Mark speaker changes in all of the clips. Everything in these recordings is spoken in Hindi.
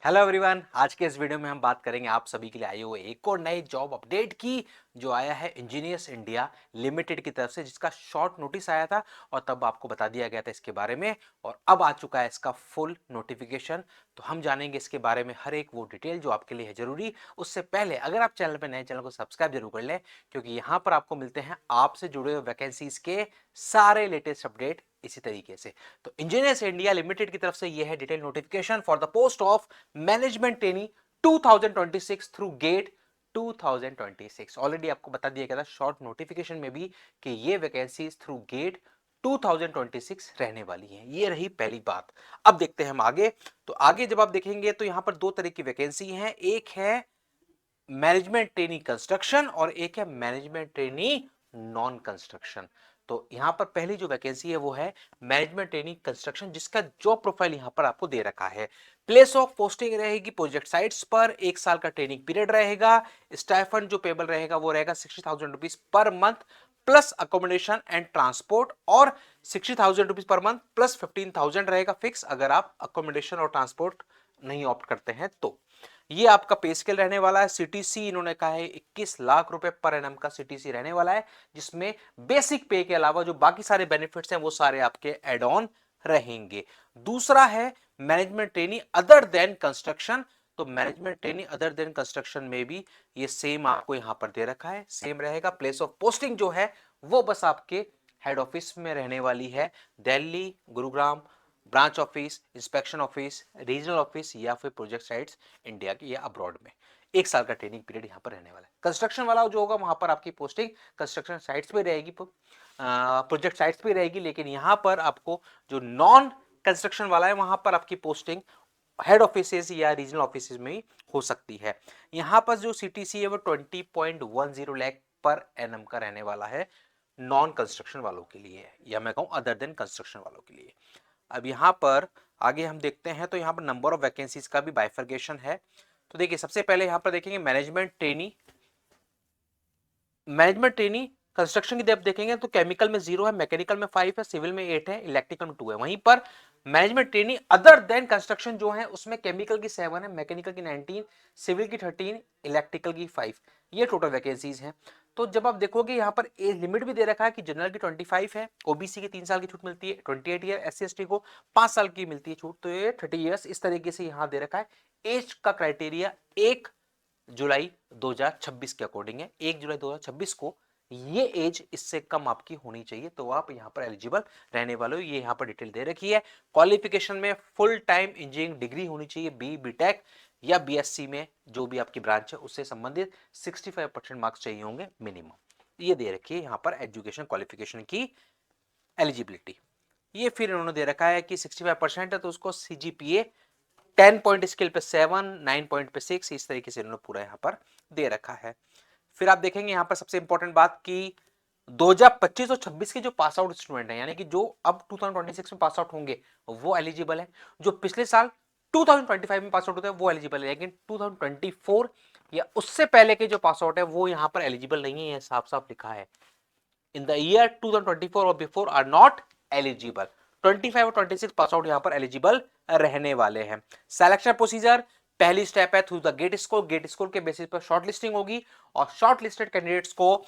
Speaker 1: हेलो एवरीवन, आज के इस वीडियो में हम बात करेंगे आप सभी के लिए आए हुए एक और नई जॉब अपडेट की जो आया है इंजीनियर्स इंडिया लिमिटेड की तरफ से, जिसका शॉर्ट नोटिस आया था और तब आपको बता दिया गया था इसके बारे में। और अब आ चुका है इसका फुल नोटिफिकेशन। तो हम जानेंगे इसके बारे में हर एक वो डिटेल जो आपके लिए है जरूरी। उससे पहले अगर आप चैनल पर नए, चैनल को सब्सक्राइब जरूर कर लें, क्योंकि यहाँ पर आपको मिलते हैं आपसे जुड़े हुए वैकेंसीज के सारे लेटेस्ट अपडेट इसी तरीके से। तो इंजीनियर्स इंडिया लिमिटेड की तरफ से यह है detail notification for the post of management trainee 2026 through GATE 2026। Already आपको बता दिया गया था शॉर्ट नोटिफिकेशन में भी कि ये वैकेंसीज थ्रू गेट 2026 रहने वाली हैं। ये रही पहली बात। अब देखते हैं हम आगे। तो आगे जब आप देखेंगे तो यहां पर दो तरह की वैकेंसी हैं, एक है मैनेजमेंट ट्रेनी कंस्ट्रक्शन और एक है मैनेजमेंट ट्रेनी नॉन कंस्ट्रक्शन। तो यहां पर पहली जो वैकेंसी है वो है मैनेजमेंट ट्रेनी कंस्ट्रक्शन, जिसका जॉब प्रोफाइल यहां पर आपको दे रखा है। प्लेस ऑफ पोस्टिंग रहेगी प्रोजेक्ट साइट्स पर, 1 साल का ट्रेनिंग पीरियड रहेगा। स्टाइफंड जो पेबल रहेगा वो रहेगा 60,000 rupees per month plus accommodation and transport, और 60,000 रुपीज पर मंथ प्लस 15,000 रहेगा फिक्स अगर आप अकोमोडेशन और ट्रांसपोर्ट नहीं ऑप्ट करते हैं तो। ये आपका पे स्केल रहने वाला है। सीटीसी इन्होंने कहा है 21 लाख रुपए पर एनम का सीटीसी रहने वाला है, जिसमें बेसिक पे के अलावा जो बाकी सारे बेनिफिट्स हैं वो सारे आपके एड ऑन रहेंगे। दूसरा है management trainee other than construction. तो management trainee other than construction में भी ये सेम आपको यहां पर दे रखा है, सेम रहेगा। प्लेस ऑफ पोस्टिंग जो है वो बस आपके हेड ऑफिस में रहने वाली है, Delhi, Gurugram, branch office, inspection office, regional office या फिर प्रोजेक्ट साइट्स इंडिया की या अब्रॉड में। 1 साल का ट्रेनिंग पीरियड यहां पर रहने वाला है। कंस्ट्रक्शन वाला जो होगा वहां पर आपकी पोस्टिंग कंस्ट्रक्शन साइट्स पे रहेगी, प्रोजेक्ट साइट्स पे रहेगी, लेकिन यहां पर आपको जो नॉन कंस्ट्रक्शन वाला है वहां पर आपकी पोस्टिंग हेड ऑफिस या रीजनल ऑफिस में ही हो सकती है। यहां पर जो सीटीसी है वो 20.10 लाख पर एनम का रहने वाला है नॉन कंस्ट्रक्शन वालों के लिए, या मैं कहूं अदर देन कंस्ट्रक्शन वालों के लिए। अब यहां पर आगे हम देखते हैं तो यहां पर नंबर ऑफ वैकेंसीज का भी बाइफर्केशन है। तो देखिए सबसे पहले यहां पर देखेंगे मैनेजमेंट ट्रेनी कंस्ट्रक्शन की डेप्थ देखेंगे तो केमिकल में 0 है, मैकेनिकल में 5 है, सिविल में 8 है, इलेक्ट्रिकल में 2 है। वहीं पर management trainee other than construction जो है उसमें केमिकल की 7 है, मैकेनिकल की 19, सिविल की 13, इलेक्ट्रिकल की 5। ये टोटल वैकेंसीज हैं। तो जब आप देखोगे यहाँ पर एज लिमिट भी दे रखा है कि जनरल की 25 है, ओबीसी की 3 साल की छूट मिलती है, 28 ईयर, एससी एसटी को 5 साल की मिलती है छूट, तो ये 30 ईयर्स इस तरीके से यहाँ दे रखा है। एज का क्राइटेरिया 1 जुलाई 2026 के अकॉर्डिंग है। 1 जुलाई 2026 को ये एज इससे कम आपकी होनी चाहिए, तो आप यहां पर एलिजिबल रहने वाले हो। ये यहां पर डिटेल दे रखी है। क्वालिफिकेशन में फुल टाइम इंजीनियरिंग डिग्री होनी चाहिए, बीटेक या बीएससी में जो भी आपकी ब्रांच है उससे संबंधित 65% मार्क्स चाहिए होंगे मिनिमम। ये दे रखी है यहां पर एजुकेशन क्वालिफिकेशन की एलिजिबिलिटी। ये फिर इन्होंने दे रखा है कि 65% है तो उसको सीजीपीए 10 पॉइंट स्केल पे 7, 9 पॉइंट पे 6, इस तरीके से इन्होंने पूरा यहां पर दे रखा है। फिर आप देखेंगे यहां पर सबसे इंपॉर्टेंट बात कि 2025 और 26 के जो पास आउट स्टूडेंट हैं, यानी कि जो अब 2026 में पास आउट होंगे वो एलिजिबल है। जो पिछले साल 2025 में पास आउट होते हैं वो एलिजिबल है, लेकिन 2024 या उससे पहले के जो पास आउट है वो यहां पर एलिजिबल नहीं है। साफ साफ लिखा है इन द ईयर 2024 और बिफोर आर नॉट एलिजिबल। 25 और 26 पास आउट यहां पर एलिजिबल रहने वाले हैं। सिलेक्शन प्रोसीजर पहली स्टेप है through the GATE score. GATE score के बेसिस पर शॉर्ट लिस्टिंग होगी और शॉर्ट लिस्टेड कैंडिडेट्स को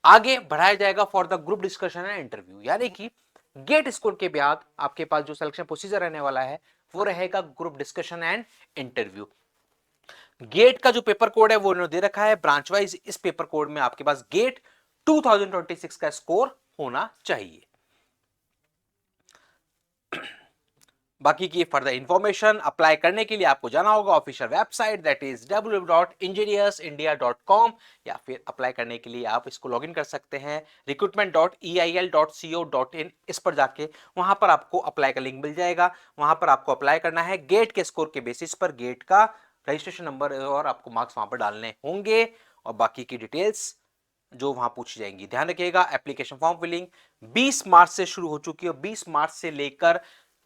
Speaker 1: आगे बढ़ाया जाएगा for the group discussion and interview. यानी कि गेट स्कोर के बाद आपके पास जो सिलेक्शन प्रोसीजर रहने वाला है वो रहेगा group discussion and interview. GATE का जो पेपर कोड है वो इन्होंने दे रखा है ब्रांच वाइज। इस पेपर कोड में आपके पास गेट 2026 का स्कोर होना चाहिए। बाकी की फर्दर इंफॉर्मेशन अप्लाई करने के लिए आपको जाना होगा official website that is www.engineersindia.com, या फिर अप्लाई करने के लिए आप इसको लॉगिन कर सकते हैं recruitment.eil.co.in। इस पर जाके वहां पर आपको अप्लाई का लिंक मिल जाएगा। वहां पर आपको अप्लाई करना है गेट के स्कोर के बेसिस पर। गेट का रजिस्ट्रेशन नंबर और आपको मार्क्स वहां पर डालने होंगे और बाकी की डिटेल्स जो वहां पूछी जाएंगी। ध्यान रखिएगा एप्लीकेशन फॉर्म फिलिंग 20 मार्च से शुरू हो चुकी है। 20 मार्च से लेकर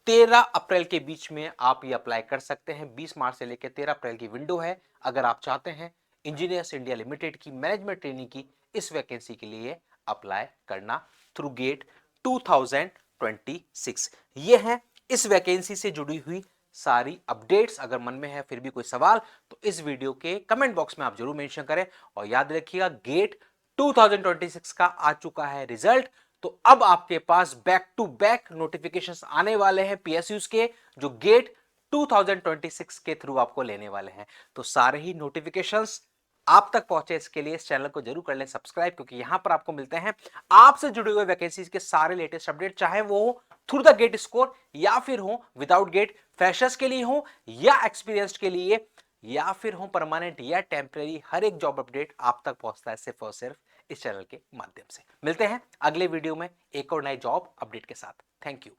Speaker 1: 13 अप्रैल के बीच में आप ये अप्लाई कर सकते हैं। 20 मार्च से लेकर 13 अप्रैल की विंडो है अगर आप चाहते हैं इंजीनियर्स इंडिया लिमिटेड की मैनेजमेंट ट्रेनिंग की इस वैकेंसी के लिए अप्लाई करना थ्रू गेट 2026। ये है इस वैकेंसी से जुड़ी हुई सारी अपडेट्स। अगर मन में है फिर भी कोई सवाल तो इस वीडियो के कमेंट बॉक्स में आप जरूर मेंशन करें। और याद रखिएगा गेट 2026 का आ चुका है रिजल्ट, तो अब आपके पास बैक टू बैक नोटिफिकेशंस आने वाले हैं पीएसयूज के, जो गेट 2026 के थ्रू आपको लेने वाले हैं। तो सारे ही नोटिफिकेशंस आप तक पहुंचे इसके लिए इस चैनल को जरूर कर लें सब्सक्राइब, क्योंकि यहां पर आपको मिलते हैं आपसे जुड़े हुए वैकेंसीज के सारे लेटेस्ट अपडेट, चाहे वो थ्रू द गेट स्कोर या फिर हो विदाउट गेट, फ्रेशर्स के लिए हो या एक्सपीरियंस्ड के लिए, या फिर हो परमानेंट या टेम्परेरी। हर एक जॉब अपडेट आप तक पहुंचता है सिर्फ और सिर्फ इस चैनल के माध्यम से। मिलते हैं अगले वीडियो में एक और नए जॉब अपडेट के साथ। Thank you.